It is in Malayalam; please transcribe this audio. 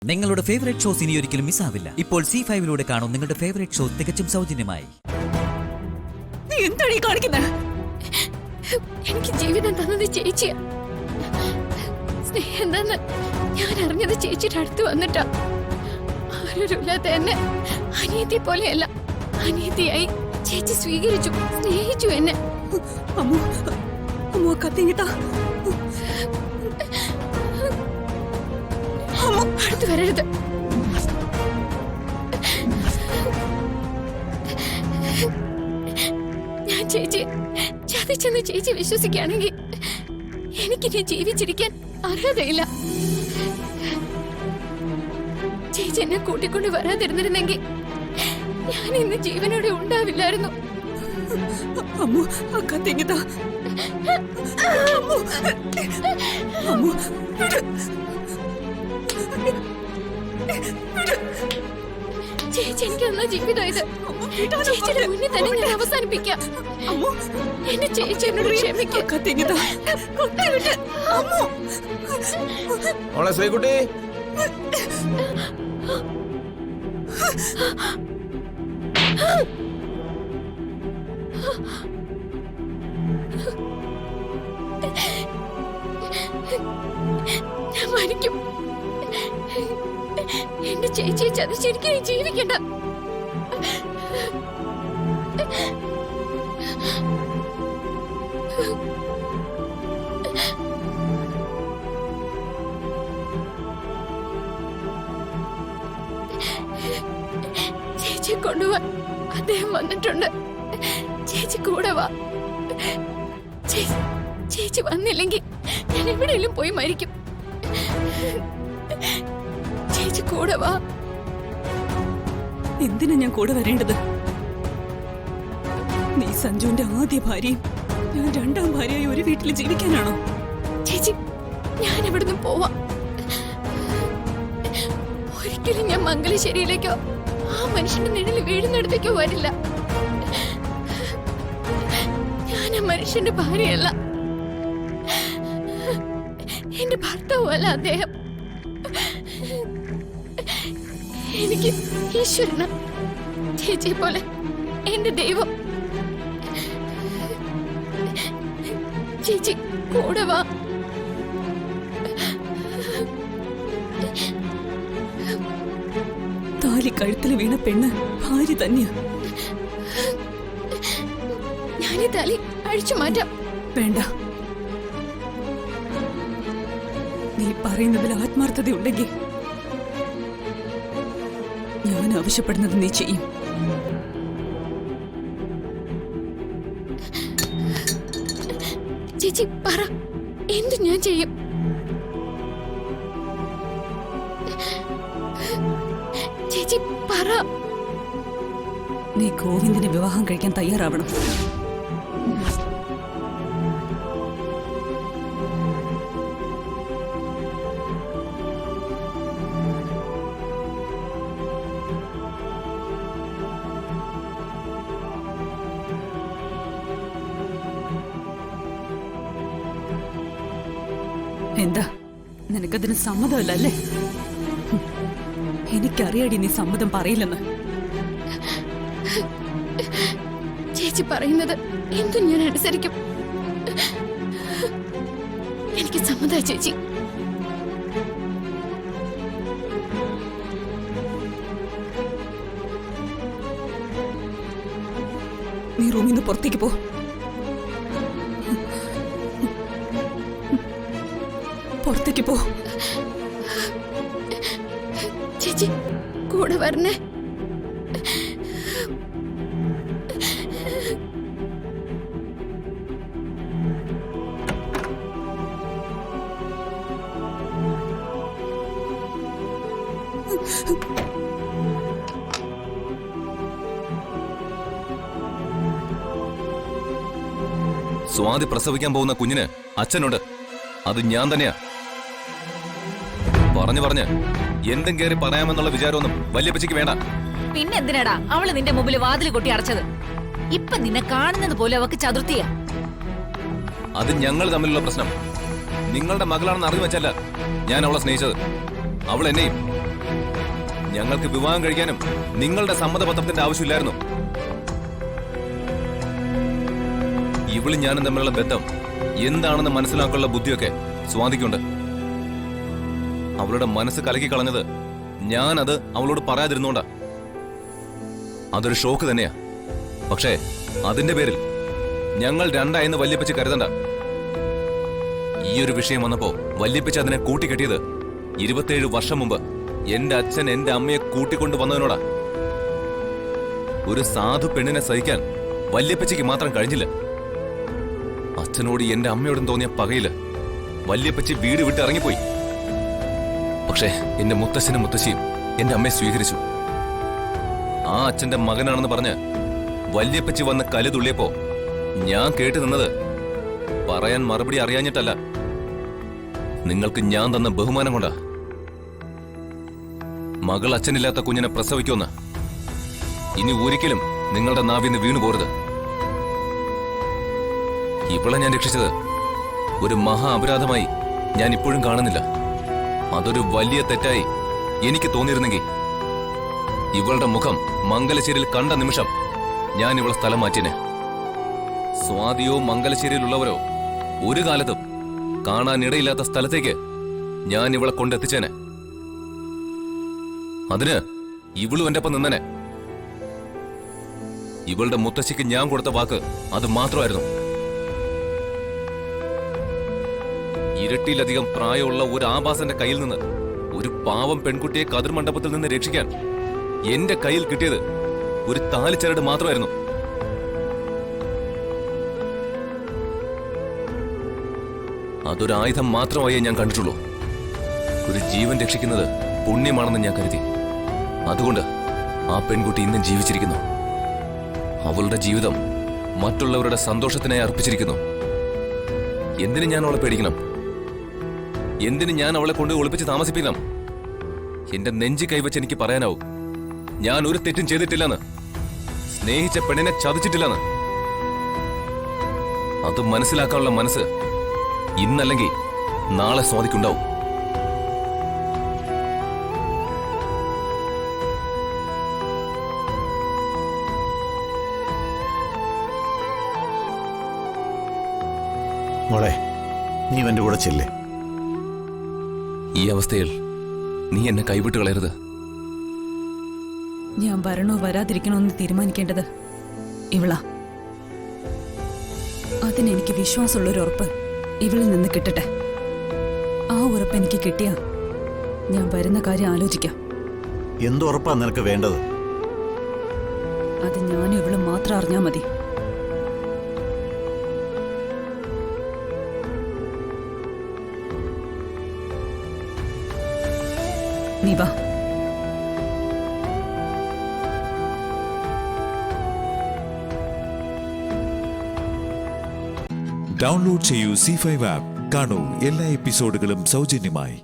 നിങ്ങളുടെ ഫേവറേറ്റ് ഷോസ് ഇനി ഒരിക്കലും മിസ്സാവില്ല. ഇപ്പോൾ C5 കാണും നിങ്ങളുടെ ഫേവറേറ്റ് ഷോ തികച്ചും സൗജന്യമായി. നീ എന്താണ് ഈ കാണിക്കുന്നത്? എനിക്ക് ജീവിതം തന്നത് ചേച്ചിയാ. സ്നേഹം എന്താന്ന് ഞാൻ അറിഞ്ഞത് ചേച്ചിയുടെ അടുത്ത് വന്നിട്ടാ. ആരൊരുമില്ലാത്ത എന്നെ അനിയത്തി പോലെയല്ല, അനിയത്തിയായി ചേച്ചി സ്വീകരിച്ചു, സ്നേഹിച്ചു എന്നെ. അമ്മു, അമ്മു കത്തിങ്ങിട്ടാ. അടുത്ത് വരരുത്. ഞാൻ ചേച്ചി ചതിച്ചെന്ന് ചേച്ചി വിശ്വസിക്കുകയാണെങ്കിൽ എനിക്കിനി ജീവിച്ചിരിക്കാൻ അർഹതയില്ല. ചേച്ചി എന്നെ കൂട്ടിക്കൊണ്ട് വരാതിരുന്നിരുന്നെങ്കിൽ ഞാൻ ഇന്ന് ജീവനോടെ ഉണ്ടാവില്ലായിരുന്നു. അമ്മു കത്തിങ്ങിട്ടാ. അമ്മു ചേച്ചി എനിക്ക് തന്ന ജീവിതം ഇത്. ചേച്ചിയുടെ മുന്നിൽ തന്നെ ഞാൻ അവസാനിപ്പിക്കാം. എന്നെ ചേച്ചി എന്നോട് ക്ഷമിക്കാം. കത്തിങ്ങിട്ടാ. അമ്മു, മോളെ ശ്രീകുട്ടി, ഞാൻ മരിക്കും. എന്റെ ചേച്ചിയെ ചതിച്ചെനിക്ക് ജീവിക്കണ്ട. ചേച്ചിയെ കൊണ്ടുപോവാൻ അദ്ദേഹം വന്നിട്ടുണ്ട്. ചേച്ചി കൂടെ വാ. ചേച്ചി വന്നില്ലെങ്കിൽ ഞാൻ എവിടെയെങ്കിലും പോയി മരിക്കും. ചേച്ചി കൂടെ വാ. എന്തിനാ ഞാൻ കൂടെ വരേണ്ടത്? നീ സഞ്ജുവിന്റെ ആദ്യ ഭാര്യയും ഞാൻ രണ്ടാം ഭാര്യയായി ഒരു വീട്ടിൽ ജീവിക്കാനാണോ? ചേച്ചി, ഞാൻ എവിടുന്ന് പോവാം. ഒരിക്കലും ഞാൻ മംഗലശ്ശേരിയിലേക്കോ ആ മനുഷ്യന്റെ നിഴലിൽ വീഴുന്നിടത്തേക്കോ വരില്ല. ഞാൻ ആ മനുഷ്യന്റെ ഭാര്യയല്ല, എന്റെ ഭർത്താവല്ല അദ്ദേഹം. എനിക്ക് ഈശ്വരന, ചേച്ചിയെ പോലെ എന്റെ ദൈവം. ചേച്ചി കൂടെ വാ. താലി കഴുത്തിൽ വീണ പെണ്ണ് ഭാര്യ തന്നെയാ. ഞാനീ താലി അഴിച്ചു മാറ്റാം. വേണ്ട, നീ പറയുന്നതിൽ ആത്മാർത്ഥതയുണ്ടെങ്കിൽ ഞാൻ ആവശ്യപ്പെടുന്നത് നീ ചെയ്യും. ചേച്ചി പറ, എന്ത് ഞാൻ ചെയ്യും? ചേച്ചി പറ. നീ ഗോവിന്ദനെ വിവാഹം കഴിക്കാൻ തയ്യാറാവണം. എന്താ, നിനക്കതിന് സമ്മതമല്ല അല്ലേ? എനിക്കറിയാടി നീ സമ്മതം പറയില്ലെന്ന്. ചേച്ചി പറയുന്നത് എന്തും ഞാൻ അനുസരിക്കും. എനിക്ക് സമ്മതമായി ചേച്ചി. നീ റൂമിൽ നിന്ന് പുറത്തേക്ക് പോ. പുറത്തേക്ക് പോ. ചേച്ചി കൂടെ വരണേ. സ്വാതി പ്രസവിക്കാൻ പോകുന്ന കുഞ്ഞിന് അച്ഛനുണ്ട്. അത് ഞാൻ തന്നെയാ. പറഞ്ഞ് എന്തും കയറി പറയാമെന്നുള്ള വിചാരമൊന്നും വല്യപ്പച്ചിക്ക് വേണ്ട. പിന്നെന്തിനാടാ അവള് നിന്റെ മുമ്പിൽ വാതിൽ കൊട്ടി അടച്ചത്? ഇപ്പൊ നിന്നെ കാണുന്നത് പോലെ അവക്ക് ചതുർത്ഥിയാ. അത് ഞങ്ങൾ തമ്മിലുള്ള പ്രശ്നം. നിങ്ങളുടെ മകളാണെന്ന് അറിഞ്ഞു വെച്ചല്ല ഞാൻ അവളെ സ്നേഹിച്ചത്. അവൾ എന്നെയും ഞങ്ങൾക്ക് വിവാഹം കഴിക്കാനും നിങ്ങളുടെ സമ്മതപത്രത്തിന്റെ ആവശ്യമില്ലായിരുന്നു. ഇവള് ഞാനും തമ്മിലുള്ള ബന്ധം എന്താണെന്ന് മനസ്സിലാക്കാനുള്ള ബുദ്ധിയൊക്കെ സ്വാതിക്കുണ്ട്. അവളുടെ മനസ്സ് കലക്കി കളഞ്ഞത് ഞാനത് അവളോട് പറയാതിരുന്നോണ്ടാ. അതൊരു ഷോക്ക് തന്നെയാ. പക്ഷേ അതിന്റെ പേരിൽ ഞങ്ങൾ രണ്ടായെന്ന് വല്യപ്പച്ചി കരുതണ്ട. ഈ ഒരു വിഷയം വന്നപ്പോ വല്യപ്പച്ചി അതിനെ കൂട്ടിക്കെട്ടിയത് 27 വർഷം മുമ്പ് എന്റെ അച്ഛൻ എന്റെ അമ്മയെ കൂട്ടിക്കൊണ്ടു വന്നതിനോടാ. ഒരു സാധു പെണ്ണിനെ സഹിക്കാൻ വല്യപ്പച്ചിക്ക് മാത്രം കഴിഞ്ഞില്ല. അച്ഛനോട് എന്റെ അമ്മയോടും തോന്നിയ പകയില് വല്യപ്പച്ചി വീട് വിട്ട് ഇറങ്ങിപ്പോയി. പക്ഷേ എന്റെ മുത്തശ്ശനും മുത്തശ്ശിയും എന്റെ അമ്മയെ സ്വീകരിച്ചു. ആ അച്ഛന്റെ മകനാണെന്ന് പറഞ്ഞ് വല്യപ്പച്ചി വന്ന് കലുതുള്ളിയപ്പോ ഞാൻ കേട്ടു നിന്നത് പറയാൻ മറുപടി അറിയാഞ്ഞിട്ടല്ല, നിങ്ങൾക്ക് ഞാൻ തന്ന ബഹുമാനം കൊണ്ടാ. മകൾ അച്ഛനില്ലാത്ത കുഞ്ഞിനെ പ്രസവിക്കുമെന്ന് ഇനി ഒരിക്കലും നിങ്ങളുടെ നാവിന്ന് വീണു പോരുത്. ഇവളെ ഞാൻ രക്ഷിച്ചത് ഒരു മഹാ അപരാധമായി ഞാൻ ഇപ്പോഴും കാണുന്നില്ല. അതൊരു വലിയ തെറ്റായി എനിക്ക് തോന്നിയിരുന്നെങ്കിൽ ഇവളുടെ മുഖം മംഗലശ്ശേരിയിൽ കണ്ട നിമിഷം ഞാൻ ഇവളെ സ്ഥലം മാറ്റിനെ. സ്വാതിയോ മംഗലശ്ശേരിയിലുള്ളവരോ ഒരു കാലത്തും കാണാനിടയില്ലാത്ത സ്ഥലത്തേക്ക് ഞാൻ ഇവളെ കൊണ്ടെത്തിച്ചേനെ. അതിന് ഇവളും എന്റെ ഒപ്പം നിന്നനെ. ഇവളുടെ മുത്തശ്ശിക്ക് ഞാൻ കൊടുത്ത വാക്ക് അത് മാത്രമായിരുന്നു. ഇരട്ടിയിലധികം പ്രായമുള്ള ഒരു ആഭാസന്റെ കയ്യിൽ നിന്ന് ഒരു പാവം പെൺകുട്ടിയെ കതിർമണ്ഡപത്തിൽ നിന്ന് രക്ഷിക്കാൻ എന്റെ കയ്യിൽ കിട്ടിയത് ഒരു താലിച്ചരട് മാത്രമായിരുന്നു. അതൊരു ആയുധം മാത്രമായേ ഞാൻ കണ്ടിട്ടുള്ളൂ. ഒരു ജീവൻ രക്ഷിക്കുന്നത് പുണ്യമാണെന്ന് ഞാൻ കരുതി. അതുകൊണ്ട് ആ പെൺകുട്ടി ഇന്നും ജീവിച്ചിരിക്കുന്നു. അവളുടെ ജീവിതം മറ്റുള്ളവരുടെ സന്തോഷത്തിനായി അർപ്പിച്ചിരിക്കുന്നു. എന്തിന് ഞാൻ അവളെ പേടിക്കണം? എന്തിന് ഞാൻ അവളെ കൊണ്ട് ഒളിപ്പിച്ച് താമസിപ്പിക്കണം? എന്റെ നെഞ്ചി കൈവച്ച് എനിക്ക് പറയാനാവും, ഞാൻ ഒരു തെറ്റും ചെയ്തിട്ടില്ലെന്ന്, സ്നേഹിച്ച പെണ്ണിനെ ചതിച്ചിട്ടില്ലെന്ന്. അത് മനസ്സിലാക്കാനുള്ള മനസ്സ് ഇന്നല്ലെങ്കിൽ നാളെ സ്വാതിക്കുണ്ടാവും. മോളെ, നീ ഇവന്റെ കൂടെ ചെല്ലേ. ഈ അവസ്ഥയിൽ നീ എന്നെ കൈവിട്ട് കളയരുത്. ഞാൻ വരണോ വരാതിരിക്കണോ എന്ന് തീരുമാനിക്കേണ്ടത് ഇവളാ. അതിനെനിക്ക് വിശ്വാസമുള്ളൊരു ഉറപ്പ് ഇവളിൽ നിന്ന് കിട്ടട്ടെ. ആ ഉറപ്പ് എനിക്ക് കിട്ടിയാ ഞാൻ വരുന്ന കാര്യം ആലോചിക്കാം. എന്തുറപ്പാ നിനക്ക് വേണ്ടത്? അത് ഞാനും ഇവളും മാത്രം അറിഞ്ഞാ മതി. നീ വാ. ഡൗൺലോഡ് ചെയ്യൂ C5 ആപ്പ്. കാണൂ എല്ലാ എപ്പിസോഡുകളും സൗജന്യമായി.